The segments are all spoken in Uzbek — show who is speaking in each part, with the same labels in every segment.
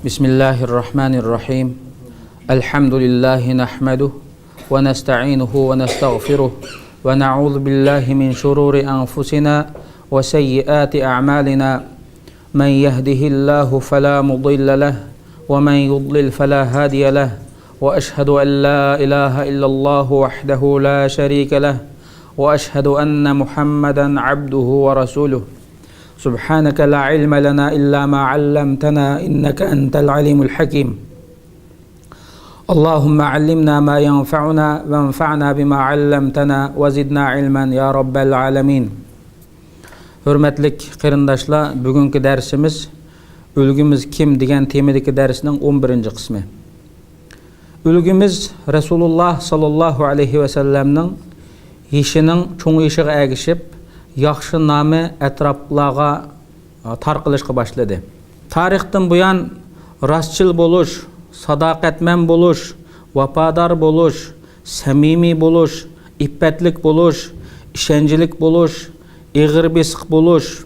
Speaker 1: بسم الله الرحمن الرحيم الحمد لله نحمده ونستعينه ونستغفره ونعوذ بالله من شرور أنفسنا وسيئات أعمالنا من يهده الله فلا مضل له ومن يضلل فلا هادي له وأشهد أن لا إله إلا الله وحده لا شريك له وأشهد أن محمدا عبده ورسوله سبحانك لا علم لنا إلا ما علمتنا إنك أنت العليم الحكيم اللهم علمنا ما ينفعنا وانفعنا بما علمتنا وزدنا علما يا رب العالمين. Hürmetlik qeyrindaşlar, bugünkü dersimiz Ülgümüz kim degan temadagi darsning 11-ci qismi. Ülgümüz Resulullah sallallahu aleyhi ve sellemning işinin çoğu işiga ergişip yaxşı namı etraflarga tarqılışqa başladı. Tarixdan buyan rastçıl boluş, sadaqatmen boluş, vafadar boluş, samimi boluş, iffetlik boluş, işençilik boluş, ig'ir besiq boluş,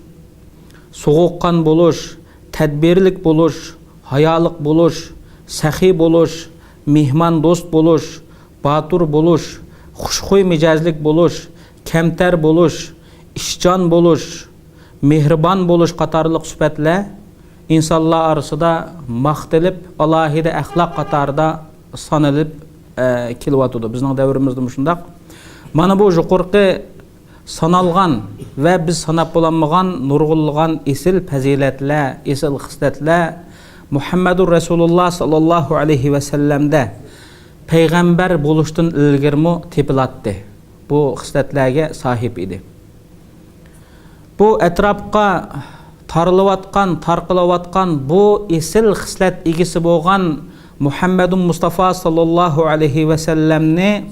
Speaker 1: soğuqqan boluş, tedbirlik boluş, hayalık boluş, sahi boluş, mihman dost boluş, batur boluş, xushxuy mijazlik boluş, kemter boluş, işcan boluş, mehriban boluş qatarlıq sübətlər insanlar arasında maqtilib, alahida əxlaq qatarda sanılıb kilvatıdı. Bizning davrimizdə muşundaq. Mana bu yuqorqi sanalğan və biz sanab bolanmağan nurg'ulg'an esil fazilatlar, esil xislatlar Muhammedur Resulullah sallallahu aleyhi ve sellemdə peyğəmbər boluşdan ilgirmi tepilatdı. Bu xislatlarga sahib idi. Bu etrafqa tarılıvatqan, tarqılavatqan bu esil xislat egisi bo'lgan Muhammedun Mustafa sallallahu aleyhi ve sellemni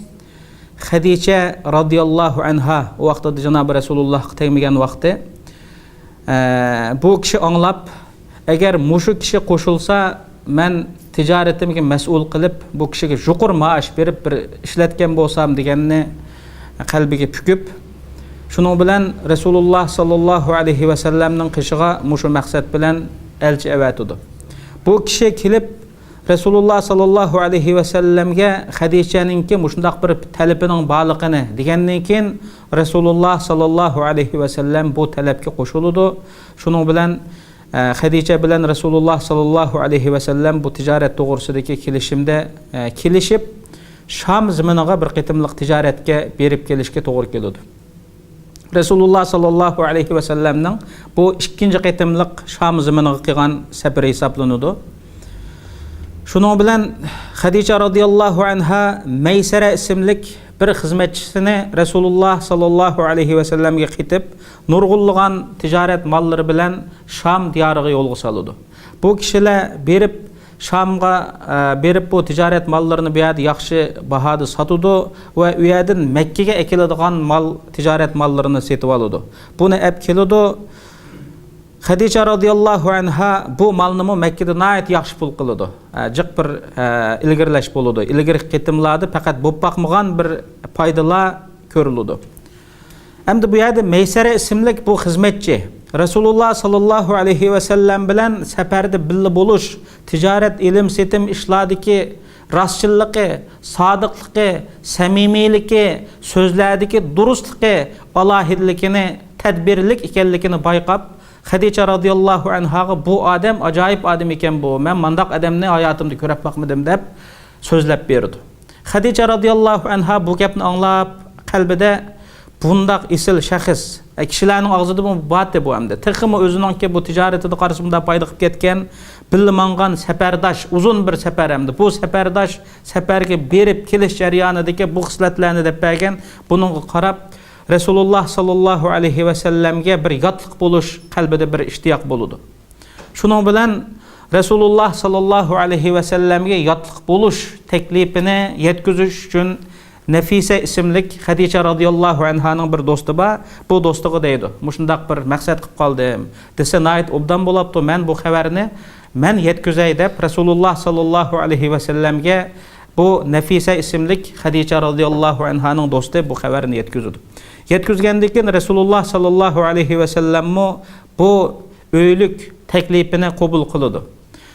Speaker 1: Hadice radiyallahu anha o vaqtda Cenab-ı Resulullah tegmagan vaqti bu kishi anglab, agar mushu kishi qo'shilsa men tijoratimga mas'ul qilib bu kishiga yuqur maosh berib bir ishlatgan bo'lsam deganni qalbiga pukib, shuning bilan Resulullah sallallahu aleyhi ve sellemning qishiga mushu maqsad bilan elchi avatudi. Bu kishi kelib Resulullah sallallahu aleyhi ve sellemge Hadice'ninki muşundaq bir talabının bağlığını degandan keyin Resulullah sallallahu aleyhi ve sellem bu talabga qo'shildi. Şunun bilan Hadice bilan Resulullah sallallahu aleyhi ve sellem bu tijorat to'g'risidagi kelishimda kelishib Sham zamaniga bir qitimliq tijoratga berib kelishga to'g'ri keldi. Resulullah sallallahu aleyhi ve sellemning bu ikkinchi qitimliq Sham zamaniga qilgan safari hisoblanadi. Şunun bilan Hadice radiyallahu anha Meysere isimlik bir xizmatchisini Resulullah sallallahu aleyhi ve sellemge qitib nurg'ulg'an tijorat mollari bilan Sham diyoriga yo'lga soladi. Bu kishilar berib Shamga berib bu tijorat mollarini bu yerda yaxshi bahoda sotadi va u yerdan Makkaga ekiladigan mol tijorat mollarini setib oladi. Buni olib keladi. Hadice radiyallahu anha bu malni Makkada nayet yaxshi pul qiladi. Jiq bir ilgirlash bo'ladi. Ilgir qitimladi faqat bo'lib baqmagan bir foydalar ko'riladi. Endi bu yerda Meysere ismlik bu xizmatchi Resulullah sallallahu aleyhi ve sellem bilan safarda birga bo'lish, tijorat, ilm, setim ishlardagi rastchilligi, sodiqligi, samimiyligi, so'zlardagi durustligi, alohidligini, tadbirlik ekanligini bayqab Hadice radiyallahu anhaga bu adam acayip adam eken bu. Men mandaq adamni hayatımda ko'rib baqmadim deb so'zlab berdi. Hadice radiyallahu anha bu gapni anglab qalbida bundaq esil shaxs kishilarning og'zida bu botdi bu hamda. Tig'imi o'ziningki bu tijoratida qarshimda foyda qilib ketgan, bilmangan safardosh, uzun bir safar hamda. Bu safardosh safarga berib kelish jarayonidagi bu xislatlarni deb bergan. Buningga qarab Resulullah sallallahu aleyhi ve sellemge bir yatlık buluş kalbide bir iştiyak buludu. Şunun bilen Resulullah sallallahu aleyhi ve sellemge yatlık buluş teklifini yetkizüş için Nefise isimlik Hadice radiyallahu anha'nın bir dostu var. Bu dostuğu deydi. Muşundaq bir maqsad qilib qoldim. Dese nayet obdan bo'libdi. Men bu xabarni men yetkizay deb Resulullah sallallahu aleyhi ve sellemge bu Nefise isimlik Hadice radiyallahu anha'nın dostu bu xabarni yetkizdi. Yetkizgandan keyin Resulullah sallallahu aleyhi ve sellem bu öylük teklifini qabul qildi.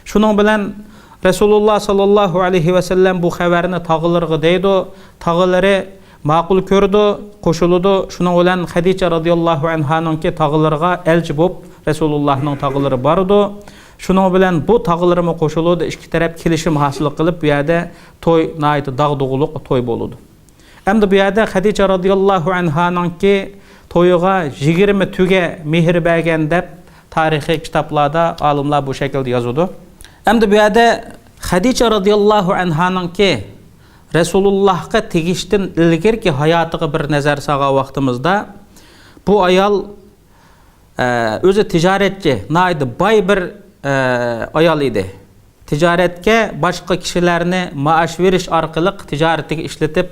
Speaker 1: Şunun bilen Resulullah sallallahu aleyhi ve sellem bu haberini tağılırgı deydi, tağıları maqul kördü, koşuludu. Şunun bilen Hadice radıyallahu anhanın ki tağılırga elçi bop Resulullah'ın tağıları bardı. Şunun bilen bu tağılırımı koşuludu, iki taraf kilişim hasıl kılıp bu yerde toy naydı dağduguluk toy boludu. Hem de bu yerde Hadice radıyallahu anhanın ki toyuğa 20 tüge mihir bergen dep tarihi kitaplarda alımlar bu şekilde yazıdı. Hem de bu yerde Hadice radıyallahu anhanın ki Resulullah'a tegiştin ilgir ki hayatığı bir nazar sağa vaktimizde bu ayal özü ticaretçi, naydı bay bir ayal idi. Ticaretke başka kişilerini maaş veriş arkalık ticareti işletip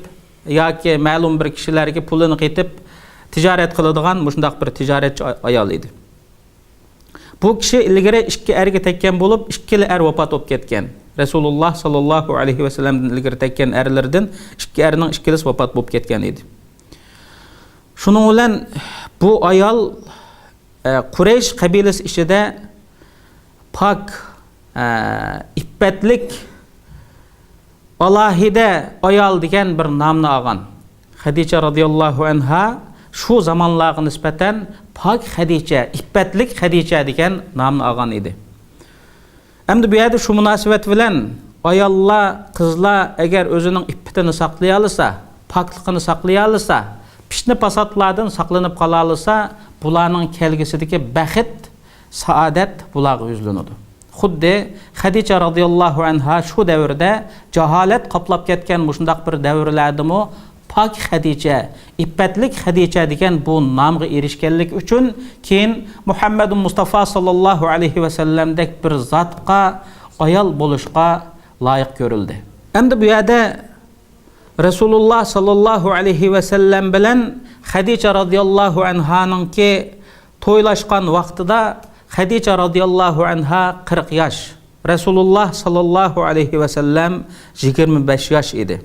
Speaker 1: yoki ma'lum bir kişilerge pulunu qetip ticaret qiladigan mushundaq bir ticaretçi ayal idi. Bu kishi ilgari ikki erga tekkan bo'lib, ikkili er vafot bo'lib ketgan. Rasululloh sallallohu alayhi vasallamdan ilgari tekkan erlardan ikki erning ikkilisi vafot bo'lib ketgan edi. Shuning bilan bu ayol Quraysh qabilasi ichida pak ippatlik alahide ayol degan bir nomni olgan. Hadice radıyallahu anha şu zamanlarga nisbatan pak Hadice, ippatlik Hadice degan nomni olgan edi. Endi bu yerda shu munosabat bilan ayollar, qizlar agar o'zining ippatini saqlay olsa, pokligini saqlay olsa, pishni pasatlardan saqlanib qola olsa, bularning kelgusidagi baxt, saodat bularga yuzlanadi. Xuddi Hadice radıyallahu anha şu davrda jaholat qoplab ketgan mushundaq bir davrlardimi pak Hadice, ippatlik Hadice degan bu nomga erishganlik uchun keyin Muhammad Mustafa sallallahu alayhi ve sellemdek bir zatqa ayol bo'lishga loyiq ko'rildi. Endi bu yerda Rasululloh sallallahu alayhi ve sellem bilan Hadice radıyallahu anhaning ki to'ylashgan vaqtida Hadice radıyallahu anha 40 yaş, Rasululloh sallallahu alayhi ve sellem 25 yaş idi.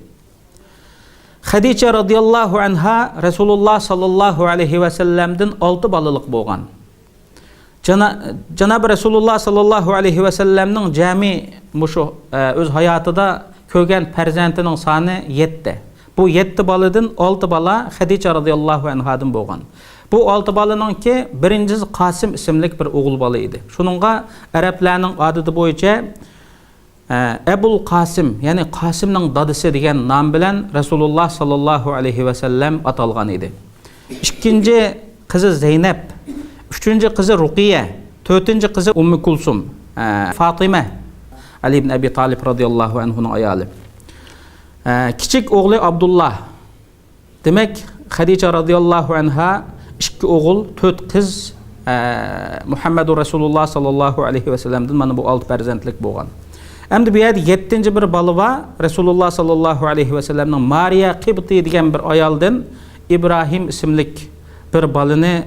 Speaker 1: Hadice radıyallahu anha Resulullah sallallahu aleyhi ve sellem'den 6 balalık bolgan. Cenab-ı Resulullah sallallahu aleyhi ve sellem'nin cami muşu öz hayatıda kögen perzentinin sani 7. Bu 7 balıdan 6 bala Hadice radıyallahu anhadan bolgan. Bu 6 balının ki birincisi Qasim isimlik bir oğul balı idi. Şununla Araplarning adı boyunca Ebul Qasim, yani Qasimning dadısı degan nom bilan Rasululloh sallallohu alayhi ve sellem atalgan edi. İkinci kızı Zeynep, üçüncü kızı Ruqiye, dördüncü kızı Ummu Kulsum, Fatime, Ali ibn Abi Talib radıyallahu anhu'nun ayali. Küçük oğlu Abdullah. Demek Hadice radıyallahu anha iki oğul, dört kız Muhammedur Resulullah sallallahu alayhi ve sellem'den mana bu 6 perzentlik bolgan. Endi bu yerda 7-ci bir balı var. Resulullah sallallahu aleyhi ve sellem'nin Maria Qibti degan bir ayoldan İbrahim isimlik bir balını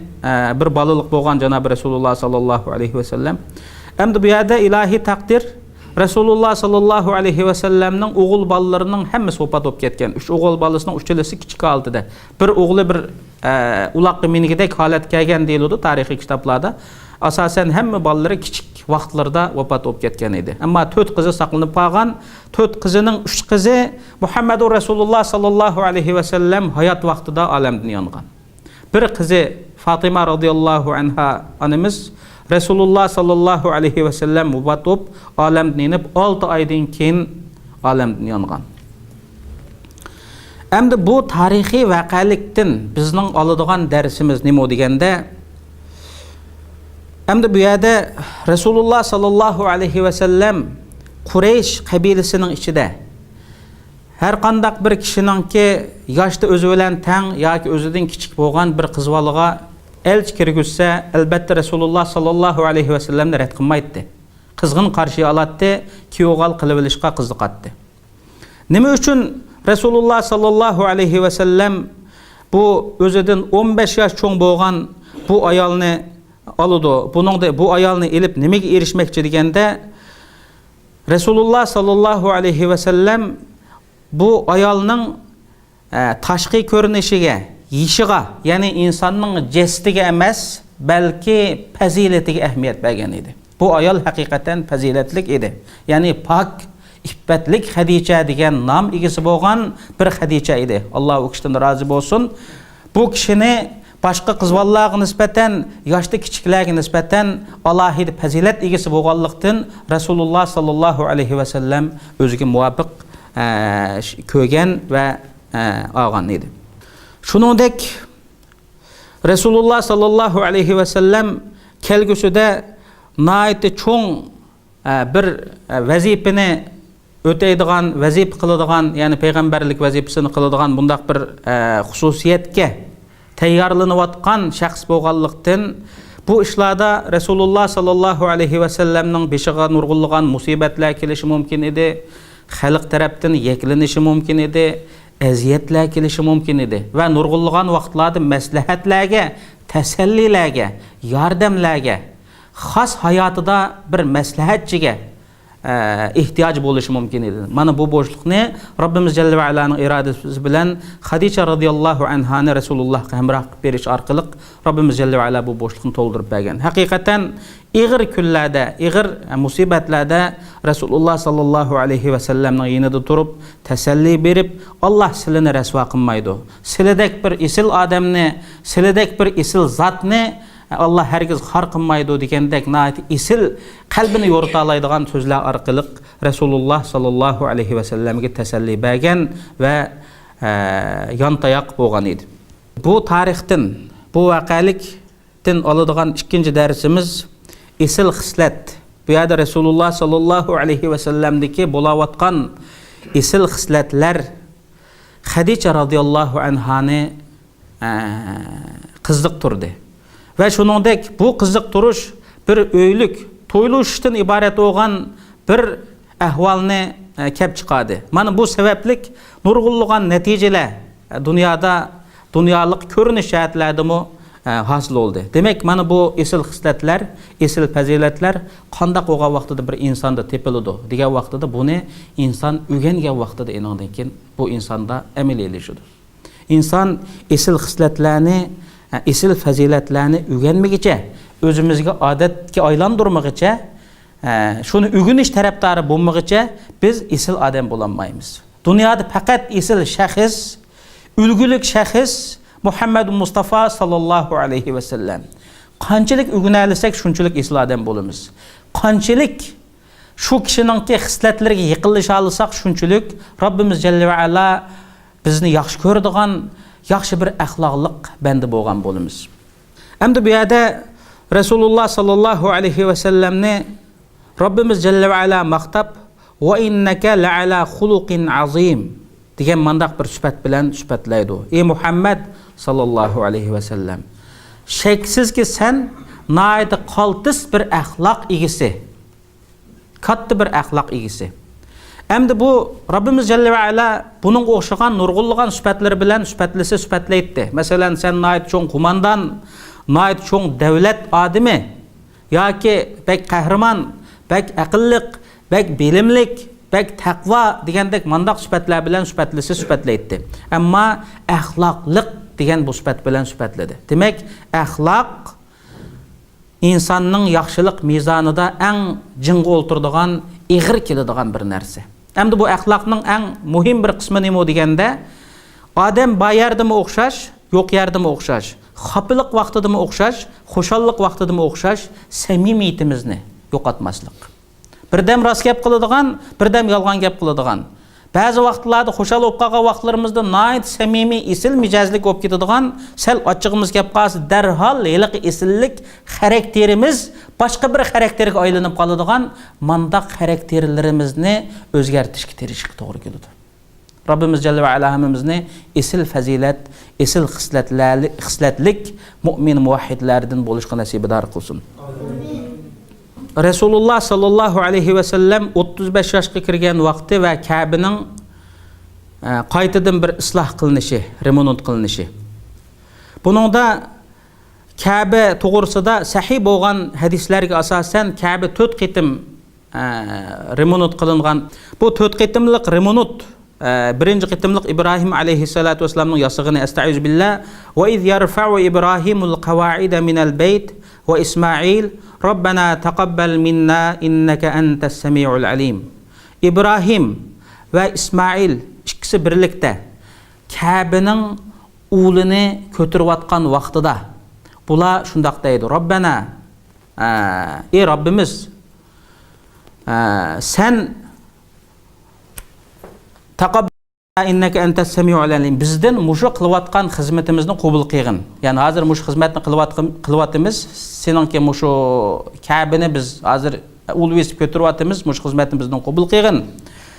Speaker 1: bir balılık bolgan Cenab-ı Resulullah sallallahu aleyhi ve sellem. Endi bu yerda ilahi takdir Resulullah sallallahu aleyhi ve sellem'nin oğul balalarının hemmesi vafot bo'lib ketgan. 3 oğul balasının uchalasi kichik altıda. Bir oğlu bir ulaq minigidek holat kelgan deyiladi tarixiy kitoblarda. Asasen hemme balaları kichik vaqtlarda vafot bo'lib ketgan edi. Ammo 4 qizi saqlanib qolgan. 4 qizining 3 qizi Muhammedur Resulullah sallallahu aleyhi ve sellem hayat vaqtida olamdan yongan. Bir qizi Fatima radıyallahu anha anamiz Resulullah sallallahu aleyhi ve sellem vafot bo'lib olamdan inib 6 oydan keyin olamdan yongan. Endi bu tarixiy voqelikdan bizning oladigan darsimiz nima deganda Endi bu yerda Resulullah sallallahu aleyhi ve sellem Quraysh qabilasining ichida her qandaq bir kishiningki yoshda o'zi bilan teng yoki o'zidan kichik bo'lgan bir qiz bolaga elchi kirgizsa, albatta Resulullah sallallahu aleyhi ve sellemni rad qilmaydi. Qizg'in qarshi oladi, kuyovgal qilib olishga qiziqadi. Nima uchun Resulullah sallallahu aleyhi ve sellem bu o'zidan 15 yosh cho'ng bo'lgan bu ayolni alıdı. Bu ayolni elib nimaga erishmoqchi deganda Resulullah sallallahu aleyhi ve sellem bu ayolning tashqi ko'rinishiga, yishiga, ya'ni insonning jasadiga emas, balki fazilatiga ahamiyat bergan edi. Bu ayol haqiqatan fazilatlik edi. Ya'ni pok, iffetlik Hadicha degan nom egasi bo'lgan bir Hadicha edi. Alloh u kishidan rozi bo'lsin. Bu kishini boshqa qizlarga nisbatan, yoshda kichiklarga nisbatan alohida fazilat egasi bo'lganlikdan Rasululloh sallallohu alayhi va sallam o'ziga muvofiq ko'rgan va olgan edi. Shuningdek Rasululloh sallallohu alayhi va sallam kelgusida nihoyatda cho'ng bir vazifani o'taydigan, vazif qiladigan, ya'ni payg'ambarlik vazifasini qiladigan bundaq bir xususiyatga tayyorlanayotgan shaxs bo'lganlikdan bu ishlarda Rasululloh sallallohu alayhi va sallamning beshiga nurg'unlagan musibatlar kelishi mumkin edi, xalq tarafdan yeklanishi mumkin edi, aziyatlar kelishi mumkin edi va nurg'unlagan vaqtlarda maslahatlarga, tasallilarga, yordamlarga, xos hayotida bir maslahatchiga ehtiyoj bo'lishi mumkin edi. Mana bu bo'shliqni Robbimiz Jalla va Alaning irodasi bilan Hadicha radhiyallohu anhani Rasulullohga hamroh qilib berish orqali Robbimiz Jalla va Ala bu bo'shliqni to'ldirib bergan. Haqiqatan ig'ir kunlarda, ig'ir musibatlarda Rasululloh sallallohu alayhi va sallamning yonida turib, tasalli berib, Alloh silini rasvo qilmaydi. Siladek bir isil odamni, siladek bir isil zotni Allah hergiz xor qilmaydi degandek nayt isil qalbini yorita oladigan so'zlar orqali Rasululloh sallallohu alayhi va sallamga tasalli bergan va yontayoq bo'lgan edi. Bu tarixdan, bu voqelikdan oladigan ikkinchi darsimiz isil xislat. Bu yerda Rasululloh sallallohu alayhi va sallamdagi bo'layotgan isil xislatlar Hadicha radhiyallohu anhani qiziqtirdi. Ve shuningdek bu qiziq turish bir o'ylik, to'ylashdan iborat bo'lgan bir ahvolni kelib chiqadi. Mana bu sabablik nurg'unlagan natijalar dunyoda, dunyolik ko'rinish jihatlardami hosil bo'ldi. Demak, mana bu esil xislatlar, esil fazilatlar qanday bo'lgan vaqtida bir insonda tepiladi degan vaqtida buni inson o'rgangan vaqtida enondan keyin bu insonda amal elishadi. İnson esil xislatlarni, esil fazilatlarni o'rganmagicha, o'zimizga odatga aylantirmagicha, shuni o'rganish tarafdori bo'lmagicha biz esil odam bo'lolmaymiz. Dunyoda faqat esil shaxs, ulgulik shaxs Muhammad Mustafa sallallohu alayhi va sallam. Qanchalik o'rganalisak, shunchalik esil odam bo'lamiz. Qanchalik shu kishining xislatlariga yiqilisha olsak, shunchalik Robbimiz Jalla va Ala bizni yaxshi ko'radigan, yaxshi bir axloqliq banda bo'lgan bo'lamiz. Endi bu yerda Rasululloh sallallohu alayhi va sallamni Robbimiz Jalla va Ala maqtab va innaka la'ala xuluqin azim degan mandaq bir sifat bilan sifatlaydi. Ey Muhammad sallallohu alayhi va sallam, shaksizki sen nihoyat qaltis bir axloq egisi, katta bir axloq egisi. Endi bu Rabbimiz Jalla va Ala bunun o'xshagan nurg'unlagan sifatlari bilan sifatlaydi. Masalan, sen nihoyat cho'ng qo'mondan, nihoyat cho'ng davlat odami yoki bek qahramon, bek aqlliq, bek bilimlik, bek taqvo degandek mandaq sifatlar bilan sifatlaydi. Ammo axloqliq degan bu sifat bilan sifatladi. Demak, axloq insonning yaxshilik mezonida eng jinga o'ltiradigan, ig'ir keladigan bir narsa. Endi bu axloqning eng muhim bir qismi nima deganda, odam bayardimi o'xshash, yo'q yerdimi o'xshash, xafilik vaqtidami o'xshash, xushallik vaqtidami o'xshash, samimiyatimizni yo'qotmaslik. Birdam rost gap qiladigan, birdam yolg'on gap qiladigan. Ba'zi vaqtlarda xushal bo'lib qolgan vaqtlarimizda nihoyat samimiy, isil mijozlik bo'lib ketadigan, sal ochig'imiz gap qolsa darhol hiliq isillik xarakterimiz boshqa bir xarakterga aylanib qoladigan mandaq xarakterlarimizni o'zgartirishga tirishishga to'g'ri keladi. Robbimiz Jalla va Ala hammamizni isil fazilat, isil xislatlik mu'min muvahhidlardan bo'lishga nasibador qilsin. Rasululloh sallallohu alayhi va sallam 35 yoshga kirgan vaqti va Ka'baning qaytadan bir isloh qilinishi, remont qilinishi. Buningda Ka'ba to'g'risida sahih bo'lgan hadislarga asosan Ka'ba 4 qitim remont qilingan. Bu 4 qitimlik remont birinci qitimliq İbrahim aleyhissalatu vesselam'ın yasığını estaizu billah ve iz yarfa'u İbrahimul kavaida minel beyt ve İsmail Rabbena taqabbal minna inneke entes semi'ul alim. İbrahim ve İsmail ikisi birlikte Kabe'nin uğlunu kötürüvatkan vaxtıda bula şundaq deydi. Rabbena ey Rabbimiz sen taqabbal inneke entes semi'ul alim. Bizden muşu qılıvatkan hizmetimizni qabul qilgin. Yani hazır muşu hizmetini qılıvatımız seninki muşu Kabe'ni biz hazır ul vesip kötürüvatımız muşu hizmetimizden qabul qilgin.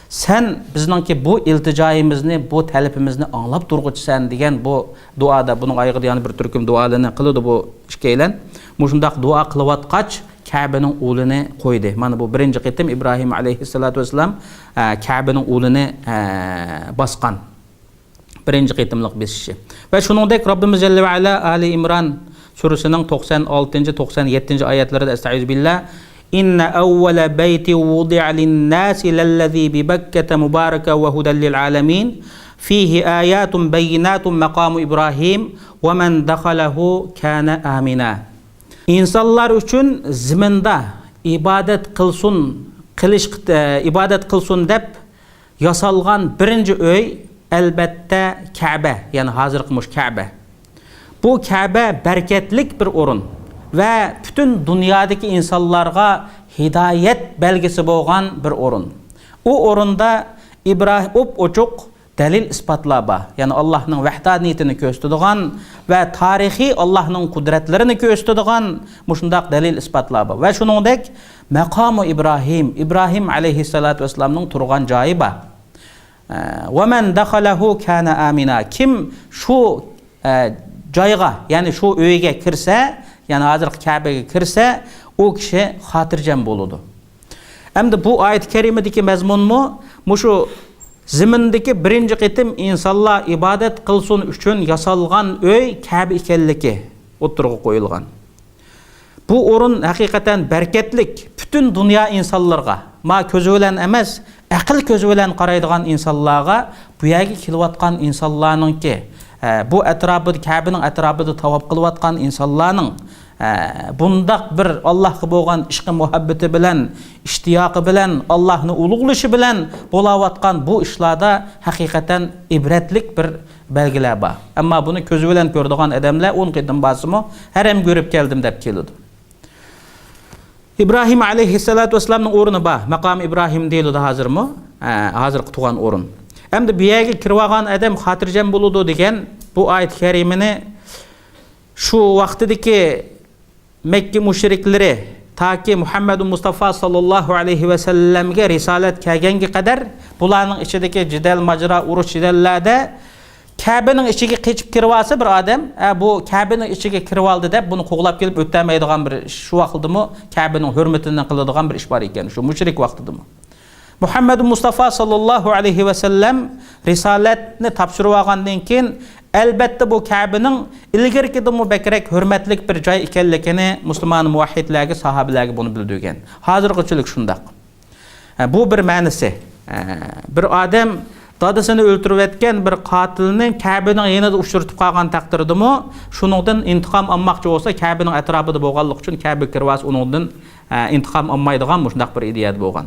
Speaker 1: Sen bizningki bu iltijoyimizni, bu talabimizni anglab turg'uchisan degan bu duoda bunun ayg'ida yana bir turkum duolarini qildi bu ikkilan. Mushundaq duo qilayotqach Kabe'ning o'lini qo'ydi. Mana bu birinchi qitim İbrahim alayhissalatu vesselam Kabe'ning o'lini bosgan. Birinchi qitimliq besishi. Va shuningdek Rabbimiz jalla va ala Ali Imron surasining 96-97 oyatlarida estaizu billah إن أول بيت وضع للناس للذي ببكة مباركة وهدى للعالمين فيه آيات بينات مقام إبراهيم ومن دخله كان آمنا. İnsanlar üçün ziminde ibadet kılsın dep yasalgan birinci öy elbette Kabe, yani hazır kılmış Kabe. Bu Kabe berketlik bir orun ve bütün dünyadaki insanlarga hidayet belgesi bolgan bir orun. O orunda İbrahim oçuk delil ispatlaba, yani Allah'ın vahdaniyetini köstüdügan ve tarihi Allah'ın kudretlerini köstüdügan muşundaq delil ispatlaba. Ve şunundek maqamı İbrahim aleyhissalatu vesselam'ın turgan jayı ba. Ve men dakhalahu kana amina. Kim şu jayga, yani şu öyge kirse, yani hazır Kabe'ye kirse o kişi hatırcam boludu. Hem bu ayet-i kerimedeki mezmun mu? Muşu zimindeki birinci qitim insanlar ibadet kılsın üçün yasalgan öy Kabe ikenliki oturgu koyulgan. Bu orun hakikaten berketlik bütün dünya insanlarga, ma közü bilen emes, akıl közü bilen qaraydigan insanlarga bu yerge kilvatkan insanlarınki bu etrafı Kabe'nin etrafını tavap kılvatkan insanların bundaq bir Allah'a bolgan işqi muhabbeti bilen, iştiyaqı bilen, Allah'ın ulug'lishi bilen bolavatkan bu işlarda hakikaten ibretlik bir belgiler var. Ama bunu közü bilen gördüğün adamlar 10 qitim basımı herem görüp geldim dep kelidi. İbrahim aleyhissalatu vesselam'ın orunu ba, maqam İbrahim deyildi hazır mı? Hazır tuğan orun. Hem de bir yerge kirvagan adam hatırcam buludu degen bu ayet-i kerimini şu vaxtideki Mekke müşrikleri ta ki Muhammed Mustafa sallallahu aleyhi ve sellem'ge risalet kelgengi kadar bularning içindeki cidel macera uruş cidellerde Kabe'nin içine keçip kirvası bir adam bu Kabe'nin içine kirvaldı dep bunu qoğlap gelip öttemeydigan bir şu vaxtida mı Kabe'nin hürmetinden kıladigan bir iş var eken şu müşrik vaxtida mı Muhammed Mustafa sallallahu aleyhi ve sellem risaletini tapşırıp algandan keyin elbette bu Kabe'nin ilgirkidimi bekrek hürmetlik bir joy ekenligini Müslüman muvahhidlarga, sahabelerge bunu bildirgen. Hazırgıçılık şundaq. Bu bir ma'nisi. Bir adam dadasını öldürüp etken bir qatilni Kabe'nin yanında uçurtup qalgan taqdirdimi, şuningdan intiqam almoqchi bolsa Kabe'nin etrafida bolganligi uchun Kabe kirvas uningdan intiqam almaydigan shundaq bir ideya bolgan.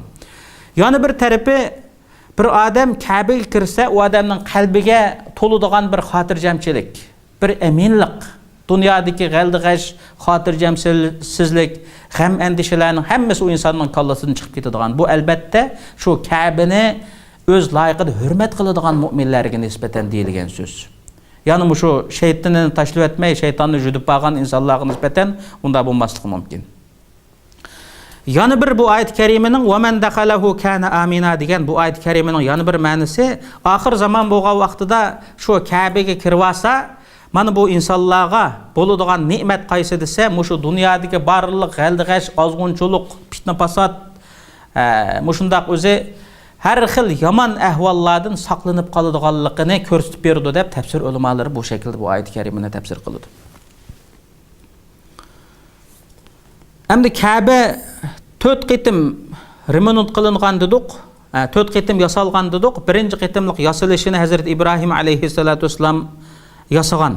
Speaker 1: Yani bir tarafi bir adam Kabe'ye kirse o adamın kalbiga toluduğan bir hatırjamchilik, bir eminlik, dünyadaki g'aldig'ash, hatırjamsizlik, g'am endişelerinin hemmesi o insanın kallasından çıkıp ketadigan. Bu elbette şu Kabe'ni öz layıqida hürmet qiladigan mu'minlarga nisbatan deyilgan söz. Yani şu şeytanını taşlab etmey, şeytanını judib algan insanlarga nisbatan unda bo'lmasligi mumkin. Yani bir bu ayet-i kerimenin وَمَنْ دَخَلَهُ كَانَ آمِنَا degan bu ayet-i kerimenin yani bir ma'nisi ahir zaman bolgan vaqtida şu Kabe'ge kirvasa mana bu insanlarga boladigan nimet qaysi dese şu dünyadagi barliq g'aldig'ash, azg'unchilik, fitna fasod mushundaq o'zi har xil yomon ahvollardan saqlanib qoladiganligini ko'rsatib berdi deb tafsir ulamolari bu şekilde bu ayet-i kerimeni tafsir qildi. Endi Kabe 4 qitim remonat qilingan dedik. 4 qitim yasalgan dedik. Birinci qitimlik yasalışını Hazreti İbrahim aleyhissalatu vesselam yasagan.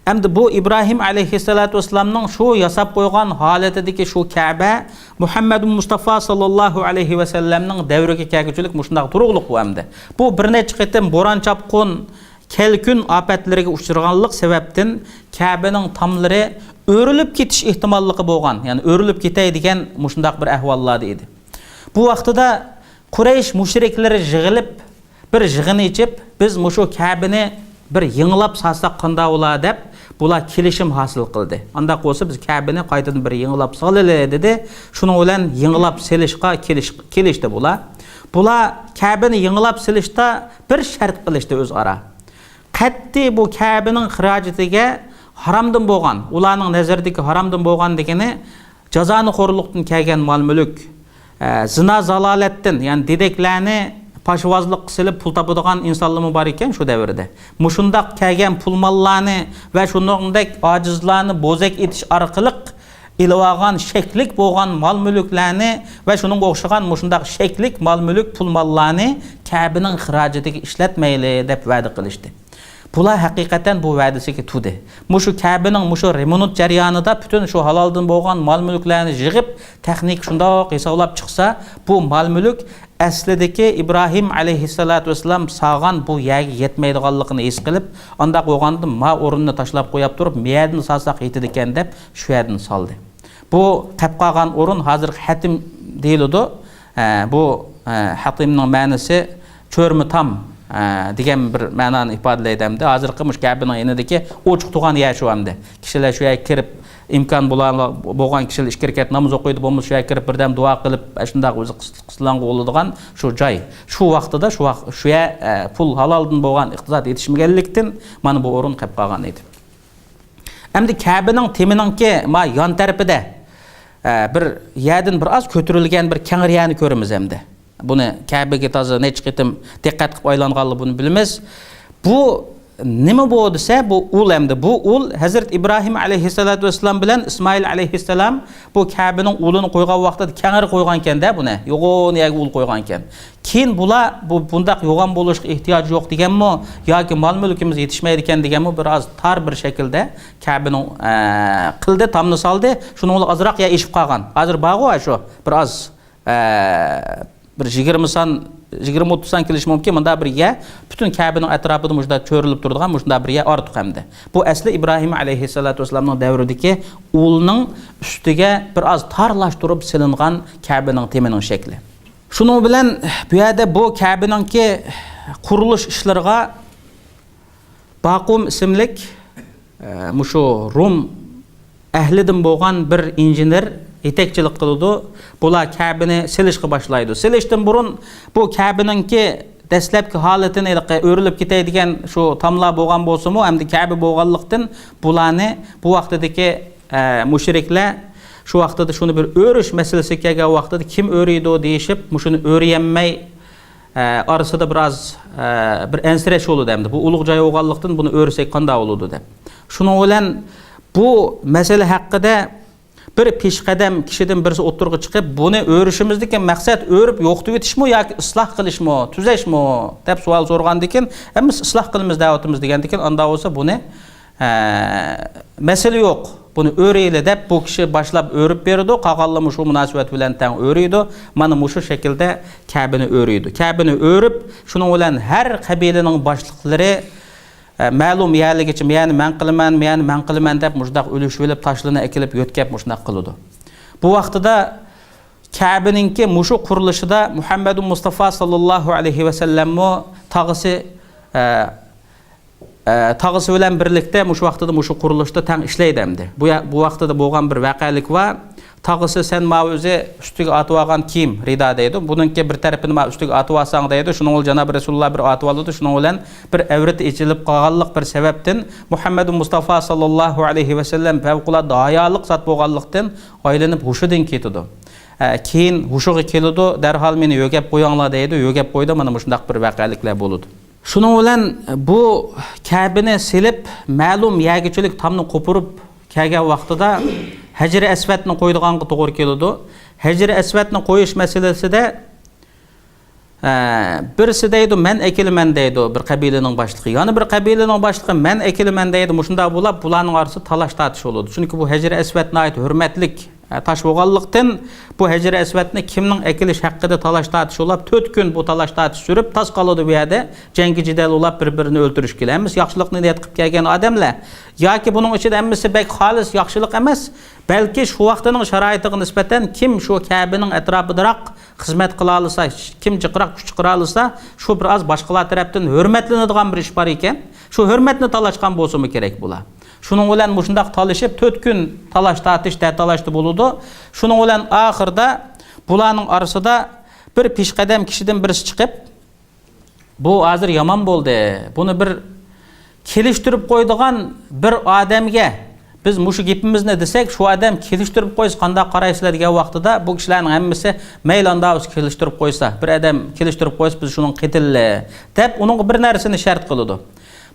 Speaker 1: Endi bu İbrahim aleyhissalatu vesselamның şu yasap qoygan halatidagi şu Kabe Muhammedun Mustafa sallallahu aleyhi ve sellemning davriga kelguchilik mushundaq turug'liq bu endi. Bu bir necha qitim bo'ron chapqun kelkun apatlariga uchraganlik sababdan Kabening tomlari o'rilib ketish ehtimolligi bo'lgan. Ya'ni o'rilib ketay degan mushundaq bir ahvollar edi. Bu vaqtida Quraysh mushrikleri yig'ilib bir yig'in ichib biz mushu Kabeni bir yengilab salsak qanday bo'lar deb bular kelishim hosil qildi. Undaq bo'lsa biz Kabeni qaytadan bir yengilab solaylik dedi. Shuning bilan yengilab selishga kelishdi bular. Bular Kabeni yengilab selishda bir shart qilishdi o'zaro. Qat'iy bu Kabening xirojatiga haramdan bo'lgan, ularning nazaridagi haramdan bo'lgan degani jazoni xo'rliqdan kelgan mol-mulk, zina zalolatdan, ya'ni dedeklarni pashvozlik qilib pul topadigan insonlar bor ekan shu davrda. Mushundaq kelgan pul mollarni va shuningdek ojizlarni bo'zak etish orqali ilvagan sheklik bo'lgan mol-mulklarni va shuning o'xshagan mushundaq sheklik mol-mulk pul mollarni Kabening xirojatiga ishlatmayli deb va'da qilishdi. Bular haqiqatan bu va'dasiga tudi. Mushu Kabening mushu remont jarayonida bütün shu haloldan bo'lgan mol-mulklarni yig'ib, texnik shundoq hisoblab chiqsa, bu mol-mulk aslidagi İbrahim aleyhissalatu vesselam sağgan bu yerga yetmaydiganligini his qilib, unda qo'yganda ma o'rinni tashlab qo'yib turib, miyadini salsaq yetidi ekan deb shu yerdan soldi. Bu qab qolgan o'rin hozir hatim deyiladi. Bu hatimning ma'nosi cho'rmi tam degan bir ma'noni ifodalaydi hamda hozirgi mush Kabening yanidagi ochiq turgan yer shu hamda. Kishilar shu yerga kirib imkon bo'lgan kishilar ishkirkat namoz o'qiydi, bo'lmasa shu yerga kirib birdan duo qilib, shunday o'zi qislanga bo'ladigan shu joy. Shu vaqtida shu yer pul haloldan bo'lgan iqtisod yetishmaganlikdan mana bu o'rin qolib qolgan edi. Endi Kabening teminingki ma yon tarafida bir yerdan bir oz ko'tarilgan bir kengiriyani ko'ramiz hamda. Buni Kabe'ga toza necha qitim diqqat qilib aylanganligini buni bilamiz. Bu nima bo'ldi desa, bu ul hamda bu ul Hazrat İbrahim aleyhissalatu vesselam bilan İsmail aleyhissalam bu Kabe'ning ulini qo'ygan vaqtida kengir qo'ygan ekanda buni. Yo'g'on yerga ul qo'ygan ekan. Keyin bular bu bundaq yo'g'on bo'lishga ehtiyoj yo'q deganmi yoki mol-mulkimiz yetishmaydi ekan deganmi biroz tar bir shaklda Kabe'ning qildi, tomni soldi. Shuning bilan ozroq ya eshib qolgan. Hozir bog'i shu biroz bir 20-30 san kilish mumkin. Bunda bir yer bütün Kabening atrofida mujda cho'rilib turadigan mujda bir yer ortiq hamda. Bu asli İbrahim aleyhissalatu vesselamning davridagi ulning ustiga biroz tarlashtirib silingan Kabening temining shakli. Shuning bilan bu yerda bu Kabeningki qurilish ishlariga Baqum ismlik mushu Rum ahlidan bo'lgan bir injener yetekçilik qiladi. Bular Kabeni silishga boshlaydi. Silishdan burun bu Kabeningki dastlabki holatini o'rilib ketadigan shu tomlar bo'lgan bo'lsa-mu, hamda Kabe bo'lganlikdan bularni bu vaqtdagi mushriklar shu vaqtida shuni bir o'rish masalasiga kelgan vaqtida kim o'riydi deyishib, shuni o'riyanmay orasida biroz bir ansirash bo'ldi hamda. Bu ulug' joy bo'lganlikdan buni o'rsak qanday bo'ladi deb. Shuning bilan bu masala haqida bir peshqadam kishidan birisi o'ttirg'i chiqib, buni o'rishimizdagi maqsad o'rib yo'qitib etishmi yoki isloh qilishmi, tuzashmi deb savol so'rgandan keyin, "Biz isloh qilamiz da'vatimiz" degandan keyin, unda bo'lsa buni masala yo'q. Buni o'rayli deb bu kishi boshlab o'rib berdi. Qolganlar shu munosabat bilan tang o'raydi. Mana shu shaklda Kabeni o'raydi. Kabeni o'rib, shuning bilan har qabilaning boshliqlari ma'lum yerligicha men qilaman deb mushdaq o'lish bo'lib tashlanib akilib yo'tkab mushdaq qiladi. Bu vaqtida Kabeningki mushu qurilishida Muhammad Mustafa sallallohu alayhi va sallamni tag'isi bilan birlikda mushu vaqtida mushu qurilishda tang ishlaydi hamda. Bu vaqtida bo'lgan bir voqelik va tag'isi sen ma'uzi ustiga atib olgan kiyim rida deydi. Buningki bir tarafini ma ustiga atib olsang deydi. Shuning bilan Janob Rasululloh bir atib oldi. Shuning bilan bir avrat ichilib qolganlik bir sababdan Muhammad Mustafa sallallohu alayhi va sallam favqulodda hayoliq zot bo'lganlikdan oylanib hushidan ketdi. Keyin hushiga keldi, darhol meni yo'gab qo'yinglar deydi. Yo'gab qo'ydi. Mana shundaq bir voqeliklar bo'ldi. Shuning bilan bu Kabeni silib ma'lum yagichilik tomni qo'pirib kelgan vaqtida Hajri Aswadni qo'ydiganga to'g'ri keldi. Hajri Aswadni qo'yish masalasida Birisi deydi, men ekilimen deydi bir kabilenin başlığı. Yani bir kabilenin başlığı men ekilimen deydi. Muşunda bulap, bulanın arası talaş tartış olurdu. Çünkü bu Hecr-i Esved'ne ait hürmetlik taş boğallıktan bu Hecr-i Esved'ne kimnin ekiliş hakkıda talaş tartış olap, 4 gün bu talaş tartış sürüp, tas kalıdı bir yerde cengi cidel olap birbirini öldürüş gibi. Emmiz yaxşılıkını niyet qıp kelgen adamlar. Ya ki bunun için emmisi bek halis yaxşılık emas, belki şu vaxtının şaraitiga nispeten kim şu Kabe'nin etrafıdıraq hizmet kıla alırsa, kim çıqıraq kuch çıqıra alırsa, şu biraz başkalar taraftan hürmetlenadigan bir iş var iken, şu hürmetini talaşkan bolsa mı gerek bula. Şunun bilen muşundaq talışıp 4 gün talaş tartış talaştı buludu. Şunun bilen ahırda bulanın arasında bir pişqadam kişiden birisi çıkıp, bu hazır yaman boldu. Bunu bir keliştirip koyduğun bir adamga biz muşu gepimiz ne desek, şu adam keliştirip koysa qanda qaraysizlar degan vaqtida bu kishilarning hammasi meylanda o'zi kelishtirib qo'ysa, bir adam kelishtirib qo'ysa biz shuni qitilli deb uning bir narsani shart qiladi.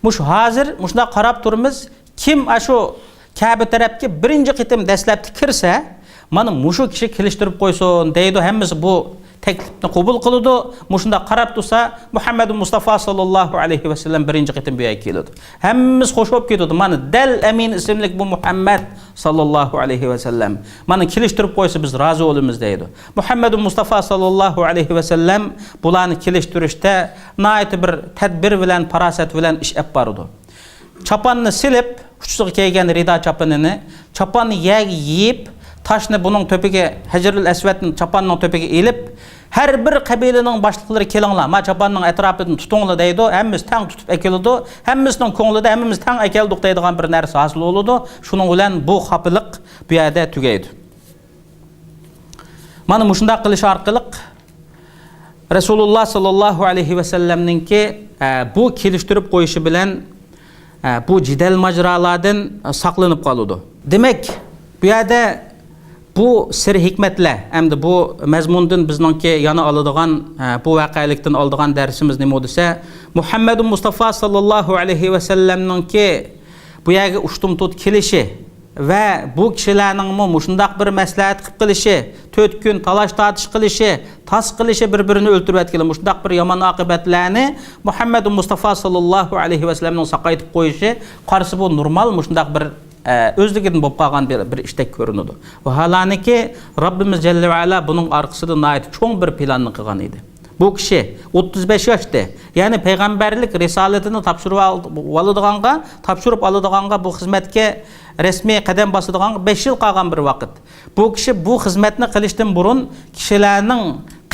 Speaker 1: Mush hozir mushunda qarab turimiz, kim ashu Kabe tarafga birinchi qitim dastlabki kirsa, mana mushu kishi kelishtirib qo'ysin deydi, hammasi bu teklifni qabul qiladi. Mushunda qarab tursa, Muhammad Mustafa sallallohu alayhi va sallam birinchi qitim bu yerga keladi. Hammamiz xo'sh bo'lib ketadi. Mana dal amin ismli bu Muhammad sallallohu alayhi va sallam. Mana kelishtirib qo'ysa biz rozi bo'lamiz deydi. Muhammad Mustafa sallallohu alayhi va sallam bularni kelishtirishda nihoyat bir tadbir bilan, farosat bilan ish olib bordi. Chapanni silib, uchiga kelgan rido chapanini, chapanni yeyib, taşını bunun töpege, Hecr-ül Esved'in çapanının töpege elip, her bir kabilenin başlıkları kelinglar, ma çapanның etrafını tutunglar deydi, hemmimiz tang tutup ekildi, hemmimizning ko'nglida hemmimiz tang ekeldik deydigan bir narsa hosil bo'ladi. Shuning bilan bu xapiliq bu yerda tugaydi. Mana mushunda qilish orqali Rasululloh sallallohu alayhi va sallamninki bu kelishtirib qo'yishi bilan bu jidal majralardan saqlanib qoladi. Demak, bu yerda bu sir hikmetler, hem de bu mezmundan bizningki yana aladigan, bu vaqalikdan aladigan dersimiz nima desa, Muhammad Mustafa sallallohu alayhi va sallamninki bu yerga ushtum tut kelishi va bu kishilarning mushundaq bir maslahat qilib qilishi, 4 kun talash tartish qilishi, tas qilishi, bir-birini o'ltirib atgan mushundaq bir yomon oqibatlarni Muhammad Mustafa sallallohu alayhi va sallamning saqaytib qo'yishi, qarshi bu normal mushundaq bir özlüğünden bo'lib qolgan bir ishtek ko'rinadi. Va halaniki Rabbimiz Jalla va Ala buning orqasida nihoyat cho'ng bir planni qilgan edi. Bu kishi 35 yoshda, ya'ni payg'ambarlik risolatini topshirib oladiganga bu xizmatga rasmiy qadam bosadigan 5 yil qolgan bir vaqt. Bu kishi bu xizmatni qilishdan burun kishilarning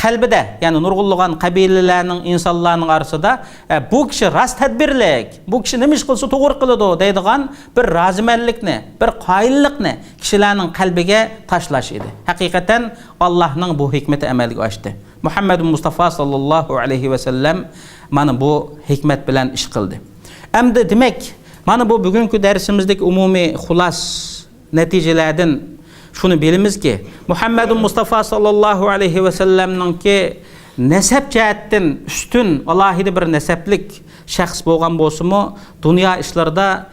Speaker 1: qalbida, ya'ni nurg'unlagan qabilalarning, insonlarning orasida bu kishi rost tadbirlik, bu kishi nima ish qilsa to'g'ri qiladi deydigan bir rozimanlikni, bir qoyillikni kishilarning qalbiga tashlash edi. Haqiqatan Allohning bu hikmati amalga oshdi. Muhammad Mustafa sallallohu alayhi va sallam mana bu hikmat bilan ish qildi. Endi demak, mana bu bugungi darsimizdagi umumiy xulos natijalardan şunu bilimiz ki, Muhammad Mustafa sallallahu aleyhi ve sellem'ninki nesep cihetten üstün, alahide bir neseplik şahs bolgan bolsumu, dünya işlarda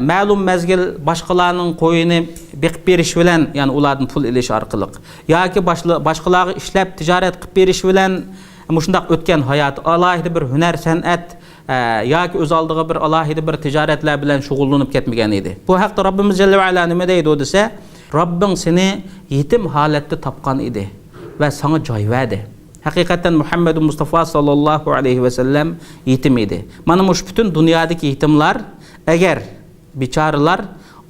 Speaker 1: ma'lum mezgil başkalarının koyunu bekip beriş bilen, yani ulardan pul iliş arqılık, ya ki başkaları işlep ticaret qıp beriş bilen, muşundaq ötken hayat, alahide bir hüner, sanat, ya ki öz aldığı bir alahide bir ticaretler bilen şugullanıp ketmegen idi. Bu haqda Rabbimiz Celle ve Ala nime deydi o dese, Rabbin seni yetim halette tapkan idi ve sana joy verdi. Hakikaten Muhammed Mustafa sallallahu aleyhi ve sellem yetim idi. Mana muş bütün dünyadaki yetimler eğer biçarılar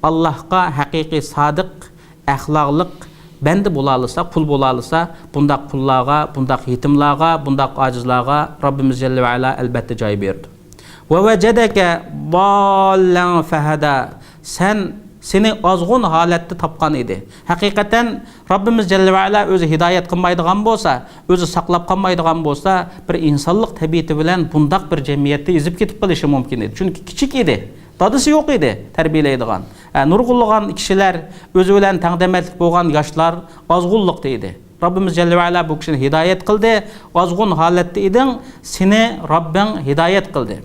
Speaker 1: Allah'a hakiki sadık, ahlaklık bende bulalırsa, kul bulalırsa bundak kullarga, bundak yetimlarga, bundak acizlarga Rabbimiz Celle ve Ala elbette joy berdi. Ve vecedeke ballan fehada, sen seni azgın halette tapkan idi. Hakikaten Rabbimiz Celle ve Ala özü hidayet kılmaydıgan bolsa, özü saklap kalmaydıgan bolsa, bir insanlık tabiati bilen bundak bir cemiyette izip ketip kılışı mümkün idi. Çünkü küçük idi, dadısı yok idi terbiyeleydigan. Nurgulluğan kişiler, özü bilen tangdemetlik bolgan yaşlar azgınlıkta idi. Rabbimiz Celle ve Ala bu kişini hidayet kıldı, azgın halette idin, seni Rabbin hidayet kıldı.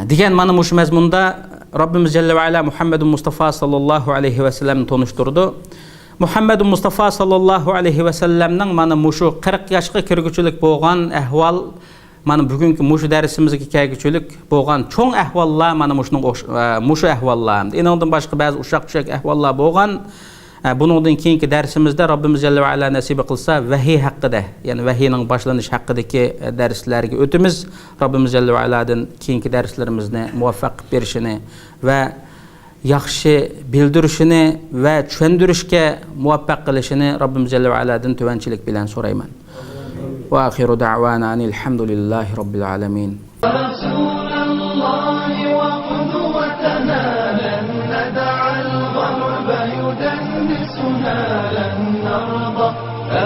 Speaker 1: Digen mana muş mezmunda Rabbimiz Celle ve Ala Muhammed Mustafa sallallahu aleyhi ve sellem'ni tonuşturdu. Muhammed Mustafa sallallahu aleyhi ve sellem'nin mana muşu 40 yaşqa kirgüçülük bolgan ahval mana bugünkü muşu dərsimizə kirgüçülük bolgan çoğ ahvallar mana muşu ahvallar. Enondan başqa bəzi uşaq-uşaq ahvallar bolgan. Bunundan keyinki dərsimizdə Rabbimiz Celle ve Ala nasib qılsa vahiy haqqında, yəni vahiyinin başlanış haqqındakı dərslərə ötümüz. Rabbimiz Celle ve Ala'dan keyinki dərslərimizni muvaffaq berişini və yaxşı bildirişini və düşündürüşkə muvaffaq qilishini Rabbimiz Celle ve Ala'dan tövənçilik bilan sorayman. Ve ahiru da'vana elhamdülillahi rabbil alamin.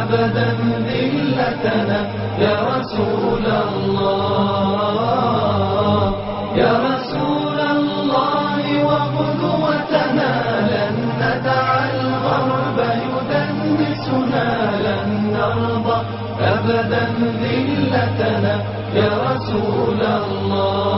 Speaker 2: أبدا ذلتنا يا رسول الله يا رسول الله وقدوتنا لن ندع الغرب يدنسنا لن نرضى أبدا ذلتنا يا رسول الله